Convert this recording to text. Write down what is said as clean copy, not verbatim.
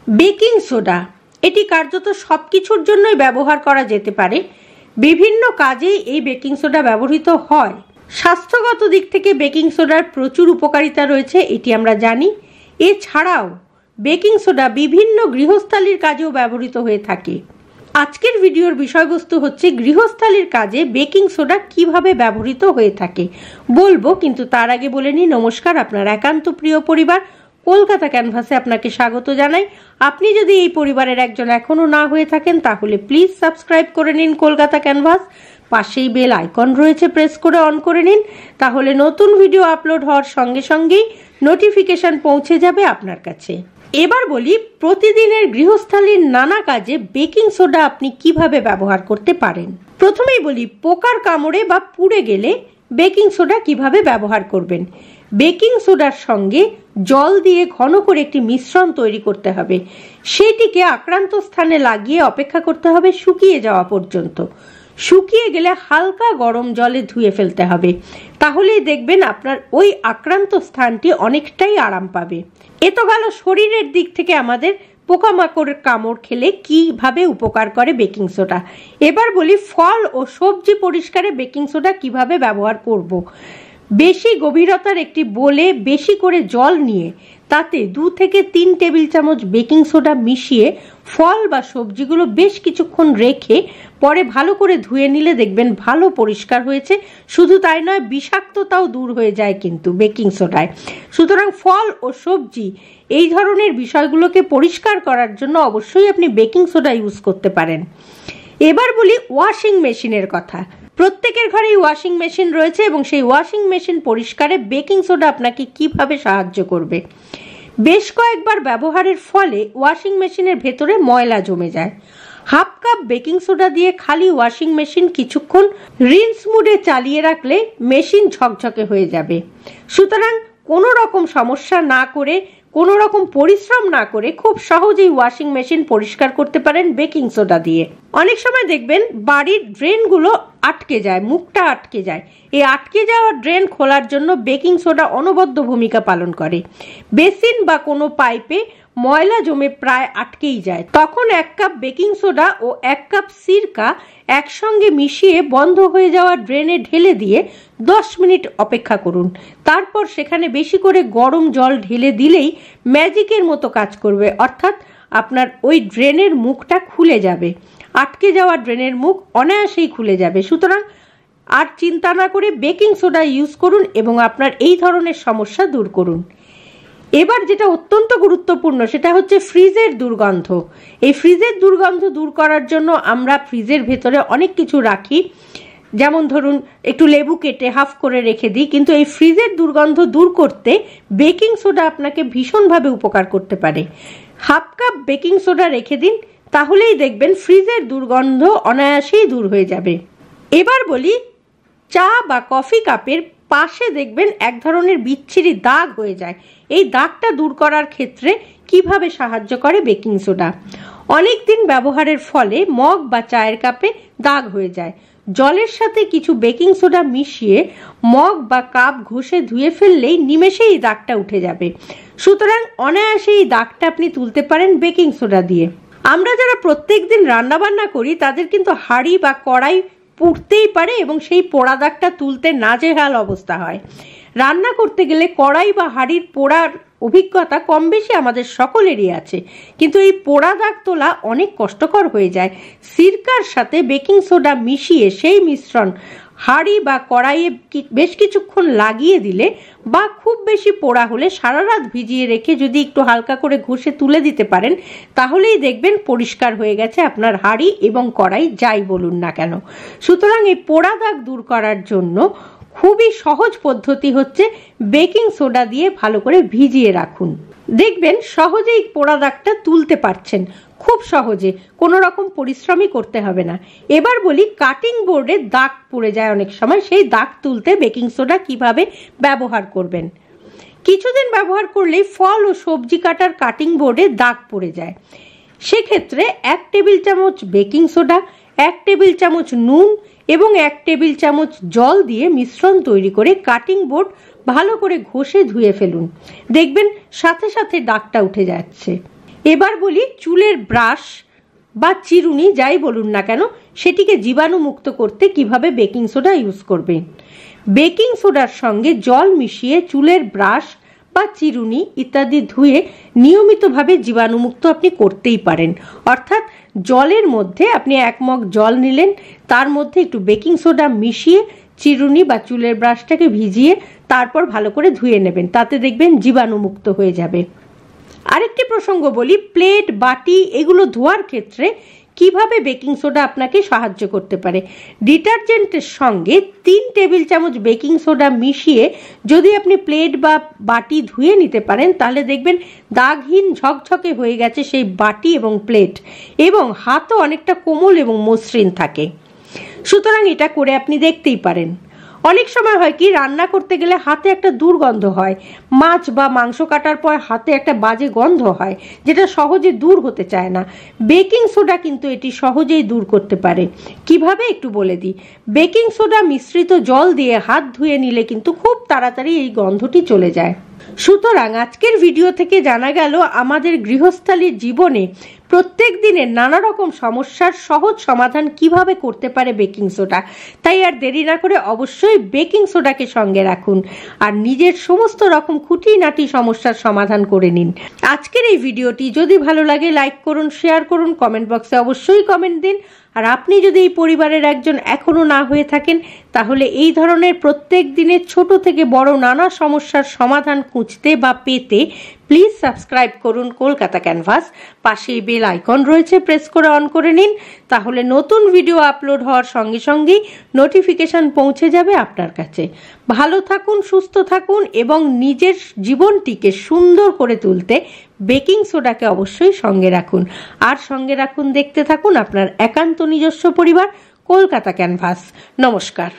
Baking soda এটি কার্যত সবকিছুর জন্যই ব্যবহার করা যেতে পারে। বিভিন্ন কাজে এই বেকিং সোডা ব্যবহৃত হয়। স্বাস্থ্যগত দিক থেকে বেকিং সোডার প্রচুর উপকারিতা রয়েছে, এটি আমরা জানি। এছাড়াও বেকিং সোডা বিভিন্ন গৃহস্থালির কাজেও ব্যবহৃত হয়ে থাকে। আজকের ভিডিওর বিষয়বস্তু হচ্ছে গৃহস্থালির কাজে বেকিং সোডা কিভাবে ব্যবহৃত হয়ে থাকে বলবো, কিন্তু তার আগে বলে নিই নমস্কার, আপনার একান্ত প্রিয় পরিবার কলকাতা ক্যানভাসে আপনাকে স্বাগত জানাই। আপনি যদি এই পরিবারের একজন এখনো না হয়ে থাকেন তাহলে প্লিজ সাবস্ক্রাইব করে নিন কলকাতা ক্যানভাস। পাশেই বেল আইকন রয়েছে, প্রেস করে অন করে নিন, তাহলে নতুন ভিডিও আপলোড হওয়ার সঙ্গে সঙ্গেই নোটিফিকেশন পৌঁছে যাবে আপনার কাছে। এবার বলি প্রতিদিনের গৃহস্থালির নানা কাজে বেকিং সোডা আপনি কিভাবে ব্যবহার করতে পারেন। প্রথমেই বলি পোকার কামড়ে বা পুড়ে গেলে বেকিং সোডা কিভাবে ব্যবহার করবেন। বেকিং সোডার সঙ্গে জল দিয়ে ঘন করে একটি মিশ্রণ তৈরি করতে হবে। সেটিকে আক্রান্ত স্থানে লাগিয়ে অপেক্ষা করতে হবে শুকিয়ে যাওয়া পর্যন্ত। শুকিয়ে গেলে হালকা গরম জলে ধুয়ে ফেলতে হবে, তাহলেই দেখবেন আপনার ওই আক্রান্ত স্থানটি অনেকটাই আরাম পাবে। এ তো গেল শরীরের দিক থেকে আমাদের পোকামাকড়ের কামড় খেলে কিভাবে উপকার করে বেকিং সোডা। এবার বলি ফল ও সবজি পরিষ্কারে বেকিং সোডা কিভাবে ব্যবহার করব। বেশি গভীরতার একটি বোলে বেশি করে জল নিয়ে তাতে 2 থেকে 3 টেবিল চামচ বেকিং সোডা মিশিয়ে ফল বা সবজিগুলো বেশ কিছুক্ষণ রেখে পরে ভালো করে ধুয়ে নিলে দেখবেন ভালো পরিষ্কার হয়েছে। শুধু তাই নয়, বিষাক্ততাও দূর হয়ে যায় কিন্তু বেকিং সোডায়। সুতরাং ফল ও সবজি এই ধরনের বিষয়গুলোকে পরিষ্কার করার জন্য অবশ্যই আপনি বেকিং সোডা ইউজ করতে পারেন। এবার বলি ওয়াশিং মেশিনের কথা। প্রত্যেকের ঘরেই ওয়াশিং মেশিন রয়েছে এবং সেই ওয়াশিং মেশিন পরিষ্কারে বেকিং সোডা আপনাকে কিভাবে সাহায্য করবে। বেশ কয়েকবার ব্যবহারের ফলে ওয়াশিং মেশিনের ভেতরে ময়লা জমে যায়। হাফ কাপ বেকিং সোডা দিয়ে খালি ওয়াশিং মেশিন কিছুক্ষণ রিন্স মুডে চালিয়ে রাখলে মেশিন ঝকঝকে হয়ে যাবে। সুতরাং কোনো রকম সমস্যা না করে, কোনো রকম পরিশ্রম না করে খুব সহজেই ওয়াশিং মেশিন পরিষ্কার করতে পারেন বেকিং সোডা দিয়ে। অনেক সময় দেখবেন বাড়ির ড্রেনগুলো আটকে যায়, মুখটা আটকে যায়। এই আটকে যাওয়া ড্রেন খোলার জন্য বেকিং সোডা অনবদ্য ভূমিকা পালন করে। বেসিন বা কোনো পাইপে ময়লা জমে প্রায় আটকেই যায়, তখন 1 কাপ বেকিং সোডা ও 1 কাপ সিরকা একসঙ্গে মিশিয়ে বন্ধ হয়ে যাওয়া ড্রেনে ঢেলে দিয়ে 10 মিনিট অপেক্ষা করুন। তারপর সেখানে বেশি করে গরম জল ঢেলে দিলেই ম্যাজিকের মতো কাজ করবে, অর্থাৎ আপনার ওই ড্রেনের মুখটা খুলে যাবে। আটকে যাওয়া ড্রেনের মুখ অনায়াসেই খুলে যাবে। সুতরাং আর চিন্তা না করে বেকিং সোডা ইউজ করুন এবং আপনার এই ধরনের সমস্যা দূর করুন। এবার যেটা অত্যন্ত গুরুত্বপূর্ণ সেটা হচ্ছে ফ্রিজের দুর্গন্ধ। এই ফ্রিজের দুর্গন্ধ দূর করার জন্য আমরা ফ্রিজের ভেতরে অনেক কিছু রাখি, যেমন ধরুন একটু লেবু কেটে হাফ করে রেখে দিই, কিন্তু এই ফ্রিজের দুর্গন্ধ দূর করতে বেকিং সোডা আপনাকে ভীষণভাবে উপকার করতে পারে। হাফ কাপ বেকিং সোডা রেখে দিন, তাহলেই দেখবেন ফ্রিজের দুর্গন্ধ অনায়াসেই দূর হয়ে যাবে। এবার বলি চা বা কফি কাপের পাশে দেখবেন এক ধরনের বিচ্ছিরি দাগ হয়ে যায়। এই দাগটা দূর করার ক্ষেত্রে কিভাবে সাহায্য করে বেকিং সোডা। অনেক দিন ব্যবহারের ফলে মগ বা চায়ের কাপে দাগ হয়ে যায়। জলের সাথে কিছু বেকিং সোডা মিশিয়ে মগ বা কাপ ঘষে ধুয়ে ফেললেই নিমেষেই দাগটা উঠে যাবে। সুতরাং অনায়াসে এই দাগটা আপনি তুলতে পারেন বেকিং সোডা দিয়ে। আমরা যারা প্রত্যেকদিন রান্নাবান্না করি তাদের কিন্তু হাঁড়ি বা কড়াই পুড়তেই পারে এবং সেই পোড়া দাগটা তুলতে নাজেহাল অবস্থা হয়। রান্না করতে গেলে কড়াই বা হাঁড়ির পোড়ার অভিজ্ঞতা কম বেশি আমাদের সকলেরই আছে, কিন্তু এই পোড়া দাগ তোলা অনেক কষ্টকর হয়ে যায়। সিরকার সাথে বেকিং সোডা মিশিয়ে সেই মিশ্রণ হাঁড়ি বা কড়াইয়ে বেশ কিছুক্ষণ লাগিয়ে দিলে বা খুব বেশি পোড়া হলে সারা রাত ভিজিয়ে রেখে যদি একটু হালকা করে ঘষে তুলে দিতে পারেন, তাহলেই দেখবেন পরিষ্কার হয়ে গেছে আপনার হাঁড়ি এবং কড়াই যাই বলুন না কেন। সুতরাং এই পোড়া দাগ দূর করার জন্য খুবই সহজ পদ্ধতি হচ্ছে বেকিং সোডা দিয়ে ভালো করে ভিজিয়ে রাখুন। দেখবেন সহজেই পোড়া দাগটা তুলতে পারছেন, খুব সহজে, কোনো রকম পরিশ্রমই করতে হবে না। এবার বলি কাটিং বোর্ডে দাগ পড়ে যায় অনেক সময়, সেই দাগ তুলতে বেকিং সোডা কিভাবে ব্যবহার করবেন। কিছুদিন ব্যবহার করলেই ফল ও সবজি কাটার কাটিং বোর্ডে দাগ পড়ে যায়। সেক্ষেত্রে 1 টেবিল চামচ বেকিং সোডা, 1 টেবিল চামচ নুন এবং 1 টেবিল চামচ জল দিয়ে মিশ্রণ তৈরি করে কাটিং বোর্ড ভালো করে ঘষে ধুয়ে ফেলুন। দেখবেন সাথে সাথে দাগটা উঠে যাচ্ছে। এবার বলি চুলের ব্রাশ বা চিরুনি যাই বলুন না কেন সেটিকে জীবাণুমুক্ত করতে কিভাবে বেকিং সোডা ইউজ করবেন। বেকিং সোডার সঙ্গে জল মিশিয়ে চুলের ব্রাশ বা চিরুনি ইত্যাদি ধুয়ে নিয়মিতভাবে জীবাণুমুক্ত আপনি করতেই পারেন। অর্থাৎ জলের মধ্যে আপনি 1 মগ জল নিলেন, তার মধ্যে একটু বেকিং সোডা মিশিয়ে চিরুনি বা চুলের ব্রাশটাকে ভিজিয়ে তারপর ভালো করে ধুয়ে নেবেন, তাতে দেখবেন জীবাণুমুক্ত হয়ে যাবে। আরেকটি প্রসঙ্গ বলি, প্লেট বাটি এগুলো ধোয়ার ক্ষেত্রে কিভাবে বেকিং সোডা আপনাকে সাহায্য করতে পারে। ডিটারজেন্টের সঙ্গে 3 টেবিল চামচ বেকিং সোডা মিশিয়ে যদি আপনি প্লেট বা বাটি ধুয়ে নিতে পারেন তাহলে দেখবেন দাগহীন ঝকঝকে হয়ে গেছে সেই বাটি এবং প্লেট, এবং হাতও অনেকটা কোমল এবং মসৃণ থাকে। সুতরাং এটা করে আপনি দেখতেই পারেন। অনেক সময় হয় কি, রান্না করতে গেলে হাতে একটা দুর্গন্ধ হয়, মাছ বা মাংস কাটার পর হাতে একটা বাজে গন্ধ হয়, যেটা সহজে দূর হতে চায় না। বেকিং সোডা কিন্তু এটি সহজেই দূর করতে পারে। কিভাবে একটু বলে দিই। বেকিং সোডা মিশ্রিত জল দিয়ে হাত ধুয়ে নিলে কিন্তু খুব তাড়াতাড়ি এই গন্ধটি চলে যায়। সুতরাং আজকের ভিডিও থেকে জানা গেল আমাদের গৃহস্থালির জীবনে প্রত্যেক দিনের নানা রকম সমস্যার সহজ সমাধান কিভাবে করতে পারে বেকিং সোডা। তাই আর দেরি না করে অবশ্যই বেকিং সোডাকে সঙ্গে রাখুন আর নিজের সমস্ত রকম খুঁটিনাটি সমস্যার সমাধান করে নিন। আজকের এই ভিডিওটি যদি ভালো লাগে লাইক করুন, শেয়ার করুন, কমেন্ট বক্সে অবশ্যই কমেন্ট দিন। আর আপনি যদি এই পরিবারের একজন এখনো না হয়ে থাকেন তাহলে এই ধরনের প্রত্যেক দিনের ছোট থেকে বড় নানা সমস্যার সমাধান খুঁজতে বা পেতে প্লিজ সাবস্ক্রাইব করুন কলকাতা ক্যানভাস। পাশেই বেল আইকন রয়েছে, প্রেস করে অন করে নিন, তাহলে নতুন ভিডিও আপলোড হওয়ার সঙ্গে সঙ্গেই নোটিফিকেশন পৌঁছে যাবে আপনার কাছে। ভালো থাকুন, সুস্থ থাকুন এবং নিজের জীবনটিকে সুন্দর করে তুলতে বেকিং সোডাকে অবশ্যই সঙ্গে রাখুন। আর সঙ্গে রাখুন, দেখতে থাকুন আপনার একান্ত নিজস্ব পরিবার কলকাতা ক্যানভাস। নমস্কার।